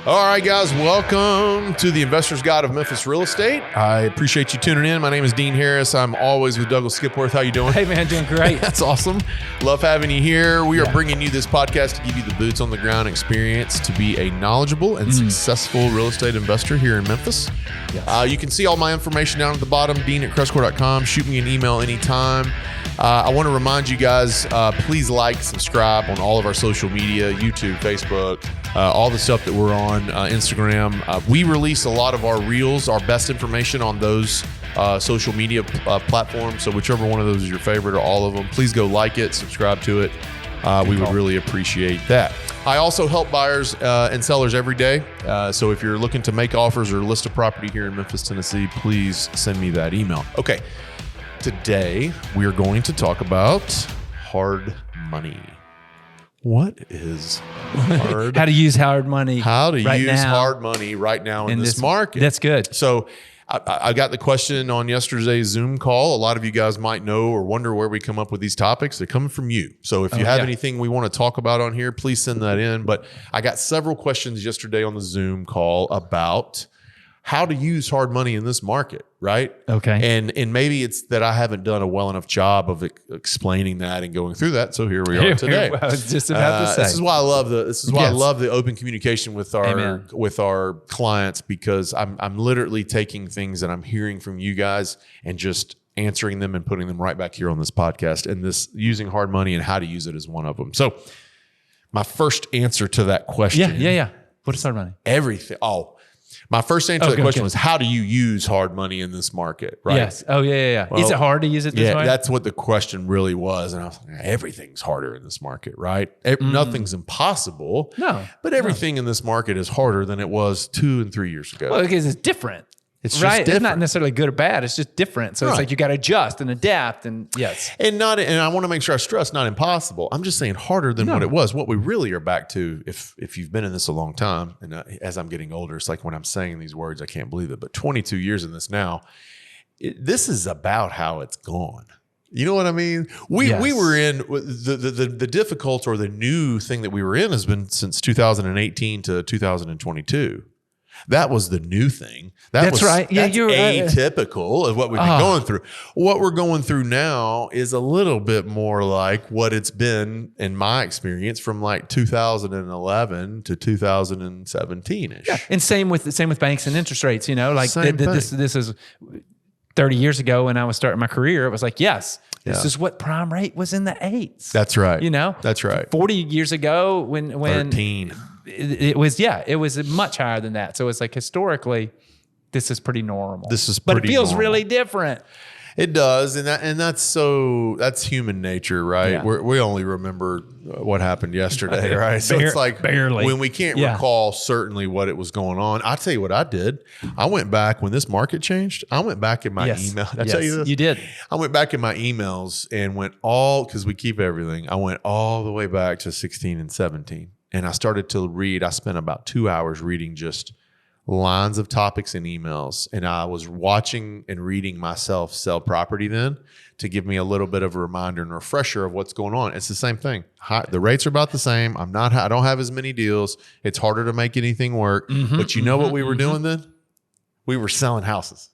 All right, guys, welcome to the Investor's Guide of Memphis Real Estate. I appreciate you tuning in. My name is Dean Harris. I'm always with Douglas Skipworth. How you doing? Hey, man, doing great. That's awesome. Love having you here. We are bringing you this podcast to give you the boots on the ground experience to be a knowledgeable and successful real estate investor here in Memphis. Yes. You can see all my information down at the bottom, dean@CrestCore.com. Shoot me an email anytime. I want to remind you guys, please like, subscribe on all of our social media, YouTube, Facebook, all the stuff that we're on, Instagram. We release a lot of our reels, our best information on those social media platforms. So whichever one of those is your favorite or all of them, please go like it, subscribe to it. We would really appreciate that. I also help buyers and sellers every day. So if you're looking to make offers or list a property here in Memphis, Tennessee, please send me that email. Okay. Today, we are going to talk about hard money. What is hard? How to use hard money. How to use hard money right now in this market. That's good. So I got the question on yesterday's Zoom call. A lot of you guys might know or wonder where we come up with these topics. They're coming from you. So if you have anything we want to talk about on here, please send that in. But I got several questions yesterday on the Zoom call about how to use hard money in this market, right? Okay. And maybe it's that I haven't done a well enough job of explaining that and going through that. So here we are today. I was just about to say. This is why I love I love the open communication with our clients, because I'm literally taking things that I'm hearing from you guys and just answering them and putting them right back here on this podcast. And this using hard money and how to use it is one of them. So my first answer to that question. Yeah. What is hard money? Everything. My first answer to the question was, how do you use hard money in this market, right? Yes. Oh, yeah. Well, is it hard to use it this way? That's what the question really was. And I was like, everything's harder in this market, right? Nothing's impossible. No. But everything in this market is harder than it was 2 and 3 years ago. Well, because it's different. It's just different. It's not necessarily good or bad. It's just different. So it's like you got to adjust and adapt. And and I want to make sure I stress not impossible. I'm just saying harder than what it was. What we really are back to, if you've been in this a long time, and as I'm getting older, it's like when I'm saying these words, I can't believe it. But 22 years in this now, this is about how it's gone. You know what I mean? We were in the difficult or the new thing that we were in has been since 2018 to 2022. That was the new thing. That's right. Yeah, you're atypical of what we've been going through. What we're going through now is a little bit more like what it's been in my experience from like 2011 to 2017-ish. Yeah. And same with banks and interest rates. You know, like this is 30 years ago when I was starting my career. It was like, this is what prime rate was in the 8s. That's right. You know, that's right. 40 years ago when 13. It was much higher than that. So it's like historically, this is pretty normal. But it feels really different. It does, and that's human nature, right? Yeah. We only remember what happened yesterday, right? So it's like barely when we can't recall certainly what it was going on. I'll tell you what I did. I went back when this market changed. I went back in my email. Did I tell you this? You did. I went back in my emails and because we keep everything. I went all the way back to 16 and 17. And I started to read. I spent about 2 hours reading just lines of topics and emails. And I was watching and reading myself sell property then to give me a little bit of a reminder and refresher of what's going on. It's the same thing. The rates are about the same. I don't have as many deals. It's harder to make anything work. But you know what we were doing then? We were selling houses.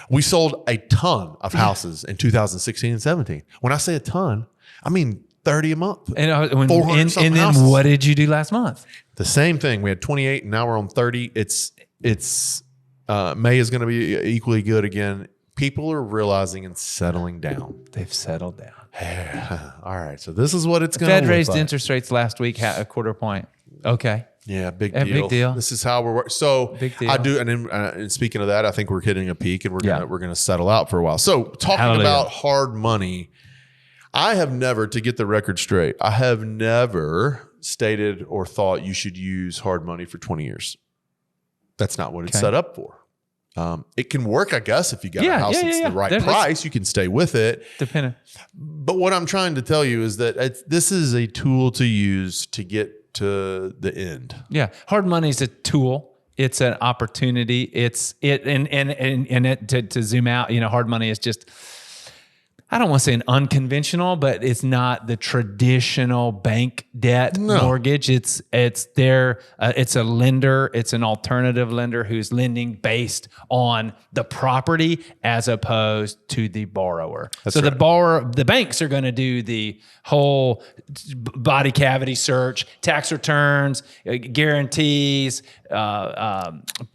We sold a ton of houses in 2016 and 17. When I say a ton, I mean 30 a month. And then what did you do last month? The same thing. We had 28 and now we're on 30. It's May is going to be equally good again. People are realizing and settling down. They've settled down. All right. So this is what it's going to look like. Fed raised interest rates last week, a quarter point. Okay. Yeah, big deal. Big deal. This is how we're working. So big deal. I do, and speaking of that, I think we're hitting a peak, and we're gonna settle out for a while. So talking about hard money, I have never, to get the record straight, I have never stated or thought you should use hard money for 20 years. That's not what it's set up for. It can work, I guess, if you got a house that's the right price, you can stay with it. Depending. But what I'm trying to tell you is that this is a tool to use to get to the end. Yeah, hard money is a tool. It's an opportunity. To zoom out, hard money is just, I don't want to say an unconventional, but it's not the traditional bank debt mortgage. It's a lender. It's an alternative lender who's lending based on the property as opposed to the borrower. That's so right. the banks are going to do the whole body cavity search, tax returns, guarantees,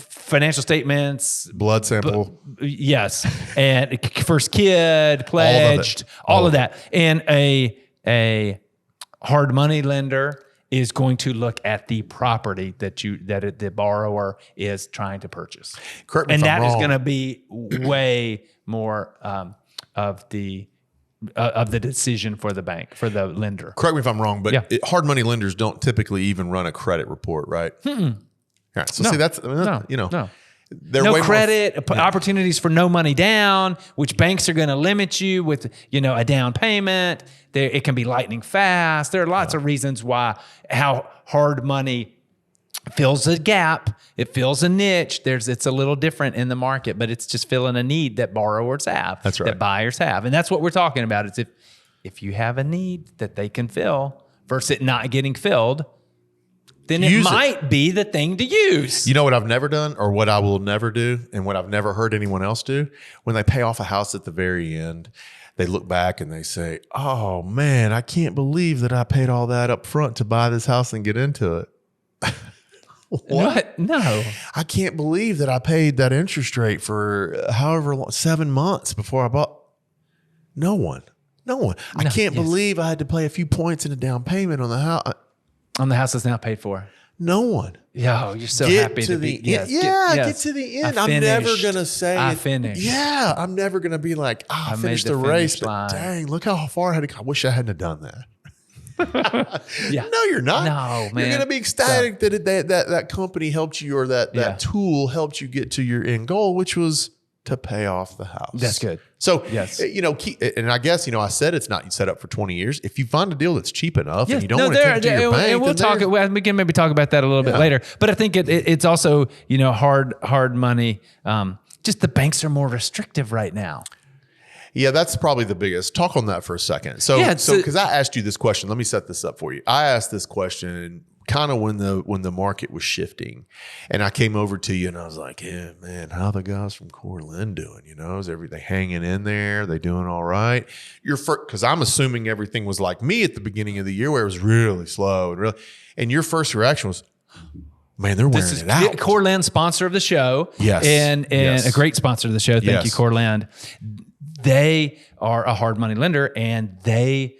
financial statements, blood sample. Yes. And first kid, pledged, all of that. And a hard money lender is going to look at the property that the borrower is trying to purchase. Correct me if I'm that wrong. is going to be way more of the decision for the bank, for the lender. Correct me if I'm wrong, but hard money lenders don't typically even run a credit report, right? All right. So see, that's, No way credit, opportunities for no money down, which banks are going to limit you with, a down payment. It can be lightning fast. There are lots of reasons how hard money fills a gap. It fills a niche. It's a little different in the market, but it's just filling a need that borrowers have. That's right. That buyers have. And that's what we're talking about. It's if you have a need that they can fill versus it not getting filled, then it might be the thing to use. You know what I've never done, or what I will never do, and what I've never heard anyone else do? When they pay off a house at the very end, they look back and they say, "Oh man, I can't believe that I paid all that up front to buy this house and get into it." What? No. I can't believe that I paid that interest rate for however long, 7 months before I bought. No one. I can't believe I had to pay a few points in a down payment on the house. On the house that's now paid for. No one. Yo, you're so happy to be. Yes, get to the end. I'm never going to say I finished. Yeah, I'm never going to be like, I finished the race. But dang, look how far I had to go. I wish I hadn't have done that. No, you're not. No, man. You're going to be ecstatic that company helped you, or that tool helped you get to your end goal, which was to pay off the house. That's good. So, and I guess, I said it's not set up for 20 years. If you find a deal that's cheap enough and you don't want to take it to your bank, and we'll talk. We can maybe talk about that a little bit later. But I think it's also, hard money. Just the banks are more restrictive right now. Yeah, that's probably the biggest. Talk on that for a second. So because I asked you this question, let me set this up for you. I asked this question kind of when the market was shifting, and I came over to you and I was like, "Yeah, man, how the guys from CoreLend doing? Is everything hanging in there? They doing all right?" Because I'm assuming everything was like me at the beginning of the year, where it was really slow and your first reaction was, "Man, they're wearing it out." CoreLend, sponsor of the show, yes, and a great sponsor of the show. Thank you, CoreLend. They are a hard money lender, and they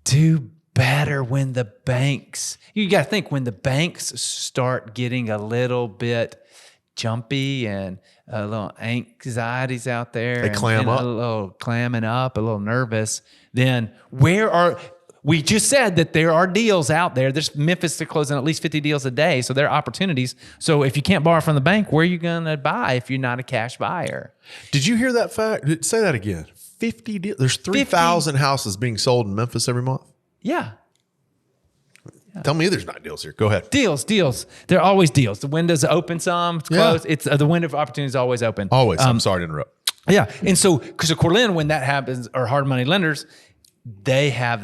do better when the banks, you got to think, when the banks start getting a little bit jumpy and a little anxieties out there, they clam up, a little clamming up, a little nervous, then we just said that there are deals out there. There's Memphis, they're closing at least 50 deals a day. So there are opportunities. So if you can't borrow from the bank, where are you going to buy if you're not a cash buyer? Did you hear that fact? Say that again. 50 deals. There's 3,000 houses being sold in Memphis every month. Yeah. Tell me there's not deals here. Go ahead. Deals. There are always deals. The window's open some, it's closed. It's the window of opportunity is always open. Always. I'm sorry to interrupt. Yeah. And so, because of CoreLend, when that happens, or hard money lenders, they have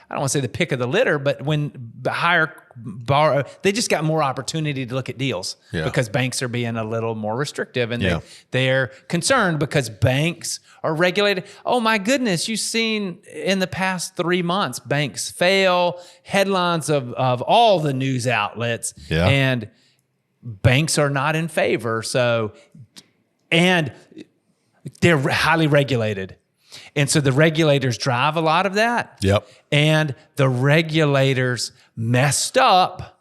I don't want to say the pick of the litter, but when the higher borrow, they just got more opportunity to look at deals because banks are being a little more restrictive, and they're concerned because banks are regulated. Oh my goodness, you've seen in the past 3 months, banks fail, headlines of all the news outlets, and banks are not in favor. So, and they're highly regulated. And so the regulators drive a lot of that. Yep. And the regulators messed up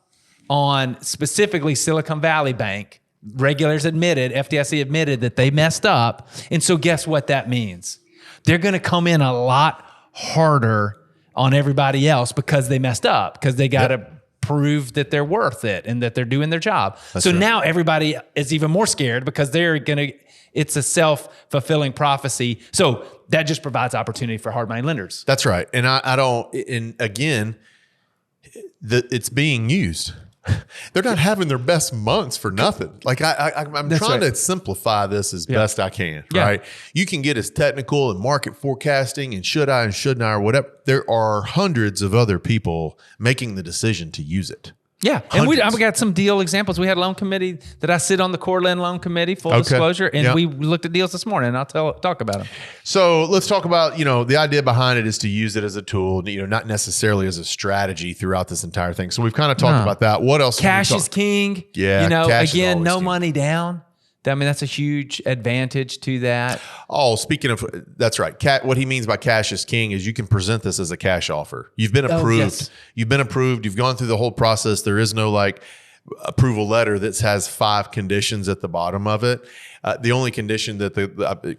on specifically Silicon Valley Bank. Regulators admitted, FDIC admitted that they messed up. And so guess what that means? They're going to come in a lot harder on everybody else because they messed up, because they got to prove that they're worth it and that they're doing their job. That's right. Now everybody is even more scared because they're going to, it's a self-fulfilling prophecy. So that just provides opportunity for hard money lenders. That's right. And I don't, and again, it's being used. they're not having their best months for nothing. Like I'm trying to simplify this as best I can, right? You can get as technical and market forecasting and should I and shouldn't I or whatever. There are hundreds of other people making the decision to use it. Yeah, and I've got some deal examples. We had a loan committee that I sit on the CoreLend loan committee, full disclosure, and we looked at deals this morning, and I'll talk about them. So let's talk about, the idea behind it is to use it as a tool, not necessarily as a strategy throughout this entire thing. So we've kind of talked about that. What else? Cash is king. Yeah, cash again, is no king. money down. I mean, that's a huge advantage to that. Oh, speaking of, that's right. What he means by cash is king is you can present this as a cash offer. You've been approved. Yes. You've been approved. You've gone through the whole process. There is no approval letter that has 5 conditions at the bottom of it. The only condition that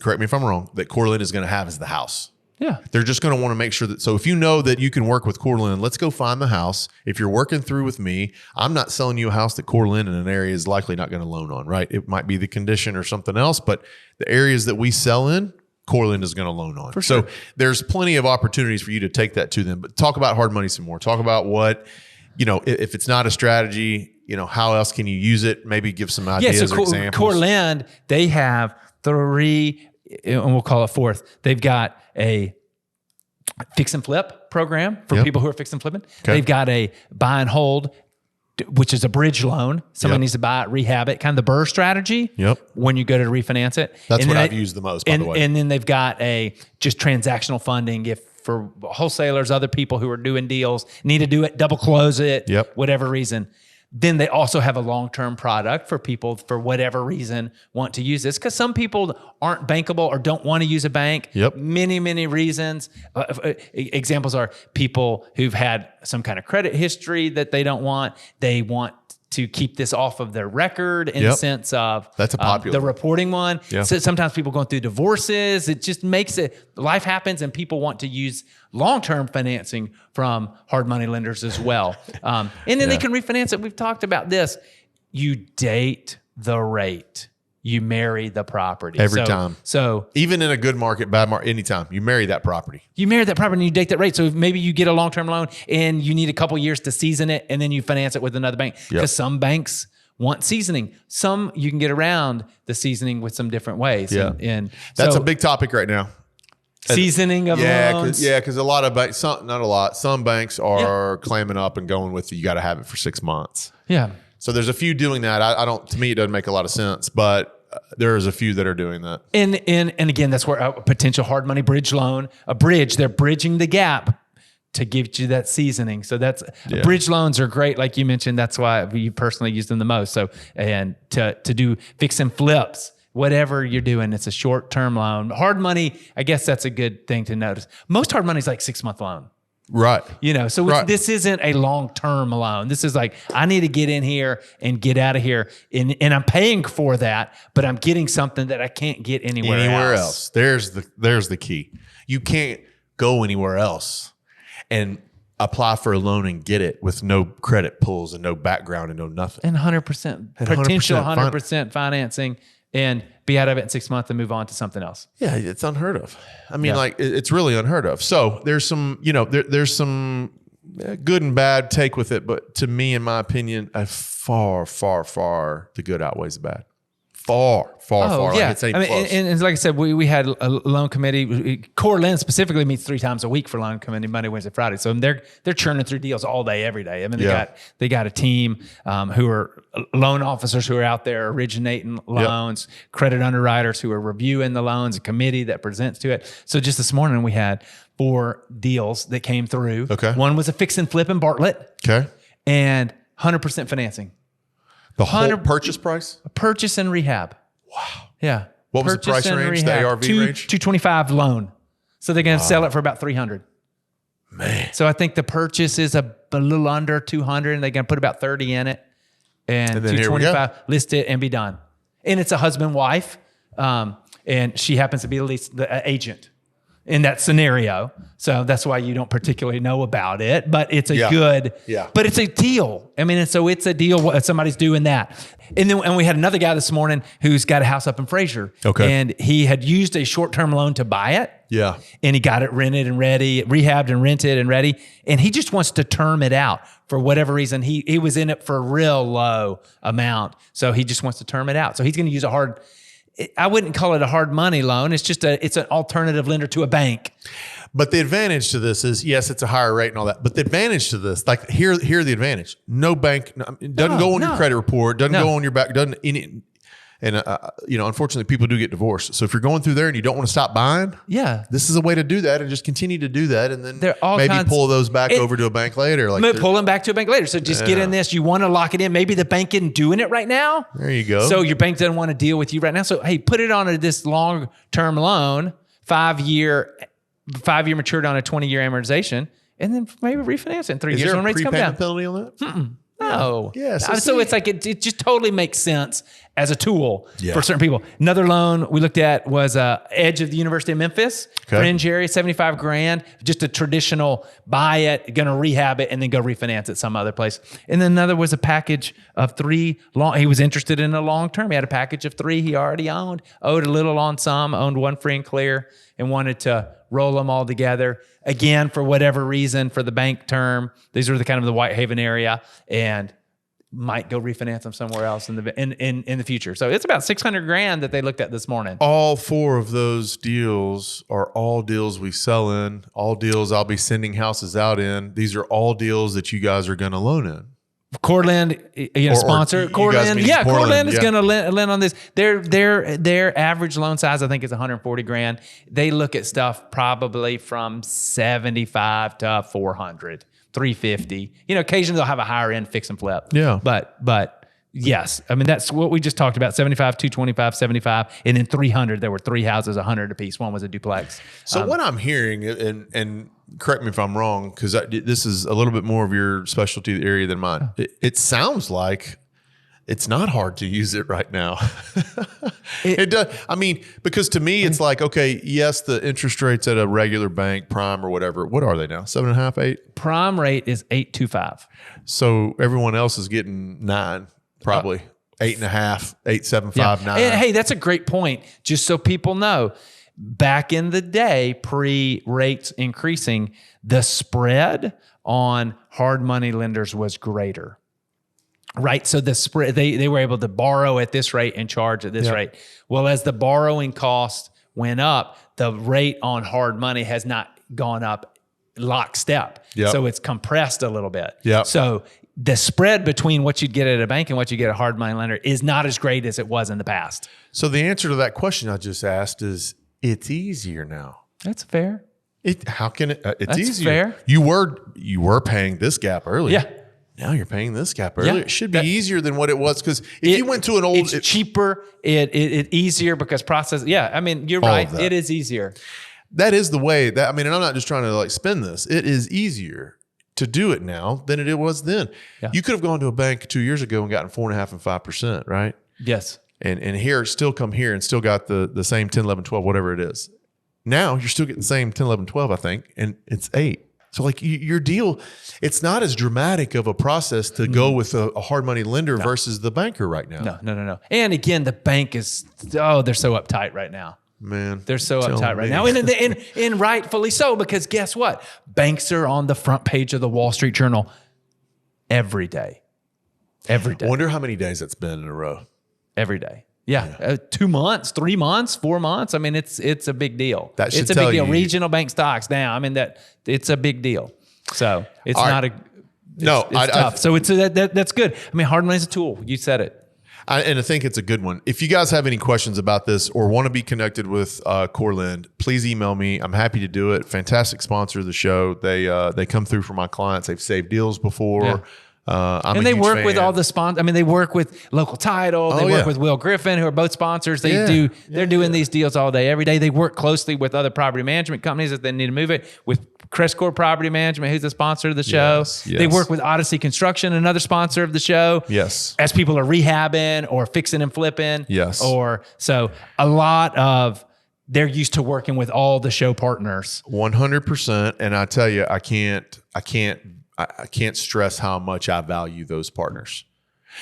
correct me if I'm wrong, that CoreLend is going to have is the house. Yeah. They're just going to want to make sure that, so if you know that you can work with CoreLend, let's go find the house. If you're working through with me, I'm not selling you a house that CoreLend in an area is likely not going to loan on, right? It might be the condition or something else, but the areas that we sell in, CoreLend is going to loan on. For sure. So there's plenty of opportunities for you to take that to them, but talk about hard money some more. Talk about what, if it's not a strategy, how else can you use it? Maybe give some ideas or examples. CoreLend, they have 3, and we'll call it 4th. They've got a fix and flip program for people who are fix and flipping. Okay. They've got a buy and hold, which is a bridge loan. Somebody needs to buy it, rehab it, kind of the BRRRR strategy. When you go to refinance it. That's what I've used the most, by the way. And then they've got a just transactional funding if for wholesalers, other people who are doing deals, need to do it, double close it, whatever reason. Then they also have a long-term product for people for whatever reason want to use this. Because some people aren't bankable or don't want to use a bank. Many, many reasons. Examples are people who've had some kind of credit history that they don't want. They want to keep this off of their record in the sense of that's a popular the reporting one. So sometimes people going through divorces. It just makes it, life happens and people want to use long-term financing from hard money lenders as well. And then they can refinance it. We've talked about this. You date the rate. You marry the property. Every time. So even in a good market, bad market, anytime, you marry that property. You marry that property and you date that rate. So maybe you get a long-term loan and you need a couple years to season it and then you finance it with another bank. Because some banks want seasoning. Some you can get around the seasoning with some different ways. And that's a big topic right now. Seasoning of loans. Because a lot of banks, not a lot, some banks are clamming up and going with you got to have it for 6 months. So there's a few doing that. To me, it doesn't make a lot of sense, but there's a few that are doing that. And again, that's where a potential hard money bridge loan, they're bridging the gap to give you that seasoning. So that's bridge loans are great. Like you mentioned, that's why you personally use them the most. So, and to do fix and flips, whatever you're doing, it's a short-term loan. Hard money, I guess that's a good thing to notice. Most hard money is like 6-month loan. Right. This isn't a long-term loan. This is like, I need to get in here and get out of here. And I'm paying for that, but I'm getting something that I can't get anywhere else. There's the key. You can't go anywhere else and apply for a loan and get it with no credit pulls and no background and no nothing. And 100%, potential 100% financing and be out of it in 6 months and move on to something else. Yeah, it's unheard of. I mean, it's really unheard of. So there's some, there's some good and bad take with it. But to me, in my opinion, far, far, far, the good outweighs the bad. Far. Yeah. Like close. And like I said, we had a loan committee. CoreLend specifically meets 3 times a week for loan committee, Monday, Wednesday, Friday. So they're churning through deals all day, every day. I mean, they got a team who are loan officers who are out there originating loans, credit underwriters who are reviewing the loans, a committee that presents to it. So just this morning we had 4 deals that came through. Okay. One was a fix and flip in Bartlett. Okay. And 100% financing. The whole purchase price? Purchase and rehab. Wow. Yeah. What was the price range, the ARV range? 225 loan. So they're going to sell it for about 300. Man. So I think the purchase is a little under 200 and they're going to put about 30 in it. And 225, list it and be done. And it's a husband-wife. And she happens to be the agent. in that scenario. So that's why you don't particularly know about it, but it's a but it's a deal. I mean, and so it's a deal. Somebody's doing that. And we had another guy this morning who's got a house up in Fraser. Okay. And he had used a short-term loan to buy it. Yeah. And he got it rented and ready, rehabbed and rented and ready. And he just wants to term it out for whatever reason. He was in it for a real low amount. So he just wants to term it out. So he's going to use I wouldn't call it a hard money loan. It's just it's an alternative lender to a bank. But the advantage to this is, yes, it's a higher rate and all that. But the advantage to this, like here the advantage. No bank, it doesn't go on your credit report, doesn't go on your back, doesn't any. And unfortunately, people do get divorced. So if you're going through there and you don't want to stop buying, this is a way to do that and just continue to do that, and then maybe pull those back over to a bank later. Pull them back to a bank later. So just get in this. You want to lock it in. Maybe the bank isn't doing it right now. There you go. So your bank doesn't want to deal with you right now. So hey, put it on this long-term loan, 5-year maturity on a 20-year amortization, and then maybe refinance it in 3 years when rates come down. Is there a prepayment penalty on that? No. Yeah. So it's like it just totally makes sense as a tool for certain people. Another loan we looked at was edge of the University of Memphis, fringe area, $75,000, just a traditional buy it, going to rehab it, and then go refinance it some other place. And then another was a package of 3 he was interested in a long term. He had a package of 3 he already owned, owed a little on some, owned 1 free and clear, and wanted to roll them all together. Again, for whatever reason, for the bank term, these are the kind of the Whitehaven area, and might go refinance them somewhere else in the future. So it's about $600,000 that they looked at this morning. All 4 of those deals are all deals we sell in, all deals I'll be sending houses out in. These are all deals that you guys are going to loan in. CoreLend, sponsor. CoreLend, CoreLend is going to lend on this. Their average loan size, I think, is $140,000. They look at stuff probably from $75 to $400, $350. Occasionally they'll have a higher end fix and flip. Yeah, but yes, I mean that's what we just talked about: 75, 225, 75, and then 300. There were 3 houses, 100 apiece. One was a duplex. So what I'm hearing, and correct me if I'm wrong, because this is a little bit more of your specialty area than mine. It sounds like it's not hard to use it right now. It does. I mean, because to me, it's like, okay, yes, the interest rates at a regular bank, prime or whatever, what are they now? 7.5, 8? Prime rate is 8.25. So everyone else is getting 9, probably 8.5, 8.75, 9. And hey, that's a great point. Just so people know. Back in the day, pre-rates increasing, the spread on hard money lenders was greater, right? So the spread, they were able to borrow at this rate and charge at this rate. Well, as the borrowing cost went up, the rate on hard money has not gone up lockstep. So it's compressed a little bit. So the spread between what you'd get at a bank and what you get at a hard money lender is not as great as it was in the past. So the answer to that question I just asked is, it's easier now. That's fair. How can it? It's That's easier. Fair. You were paying this gap earlier. Yeah. Now you're paying this gap earlier. It should be easier than what it was, because if you went to an old, it's cheaper. It easier because process. Yeah, I mean you're right. It is easier. That is the way. And I'm not just trying to spin this. It is easier to do it now than it was then. Yeah. You could have gone to a bank 2 years ago and gotten 4.5% and 5%, right? Yes. And here, still come here and still got the same 10, 11, 12, whatever it is. Now you're still getting the same 10, 11, 12, I think, and it's 8. So your deal, it's not as dramatic of a process to go with a hard money lender versus the banker right now. No. And again, the bank is, they're so uptight right now. Man, they're so uptight right now, and rightfully so, because guess what? Banks are on the front page of the Wall Street Journal every day. Every day. I wonder how many days that's been in a row. Every day. Yeah. 2 months, 3 months, 4 months. I mean, it's a big deal. It's a big deal. Regional bank stocks now. I mean, it's a big deal. So it's not it's tough. So that's good. I mean, hard money is a tool. You said it. And I think it's a good one. If you guys have any questions about this or want to be connected with CoreLend, please email me. I'm happy to do it. Fantastic sponsor of the show. They come through for my clients. They've saved deals before. Yeah. And they work with all the sponsors. I mean, they work with Local Title. They work with Will Griffin, who are both sponsors. They're doing these deals all day, every day. They work closely with other property management companies if they need to move it. With CrestCore Property Management, who's a sponsor of the show. Yes. They work with Odyssey Construction, another sponsor of the show. Yes. As people are rehabbing or fixing and flipping. Yes. So a lot of they're used to working with all the show partners. 100%. And I tell you, I can't stress how much I value those partners.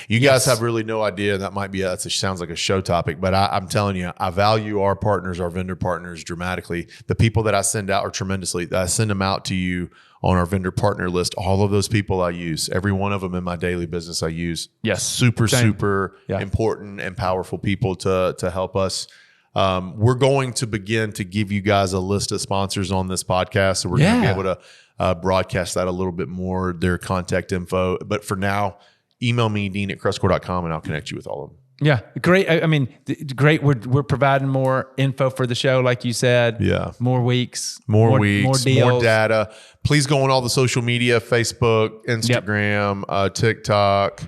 You guys have really no idea. That sounds like a show topic, but I'm telling you, I value our partners, our vendor partners dramatically. The people that I send out are tremendously. I send them out to you on our vendor partner list. All of those people I use, every one of them in my daily business I use. Yes. Super important and powerful people to help us. We're going to begin to give you guys a list of sponsors on this podcast. So we're going to be able to broadcast that a little bit more, their contact info. But for now, email me, dean@CrestCore.com, and I'll connect you with all of them. Yeah, great. I mean, great. We're providing more info for the show, like you said. Yeah, more weeks, more deals, more data. Please go on all the social media: Facebook, Instagram, TikTok.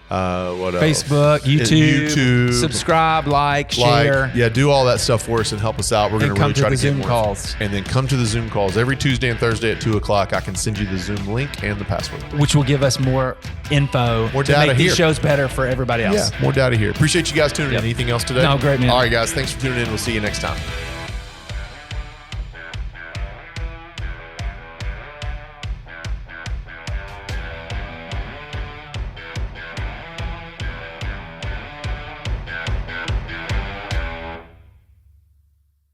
What else? Facebook, YouTube. Subscribe, like, share. Yeah, do all that stuff for us and help us out. We're going to really try to get Zoom more. calls. And then come to the Zoom calls every Tuesday and Thursday at 2:00. I can send you the Zoom link and the password, which will give us more info, more to data make here. These shows better for everybody else. Yeah, more data here. Appreciate you guys tuning in. Anything else today? No, great, man. All right, guys. Thanks for tuning in. We'll see you next time.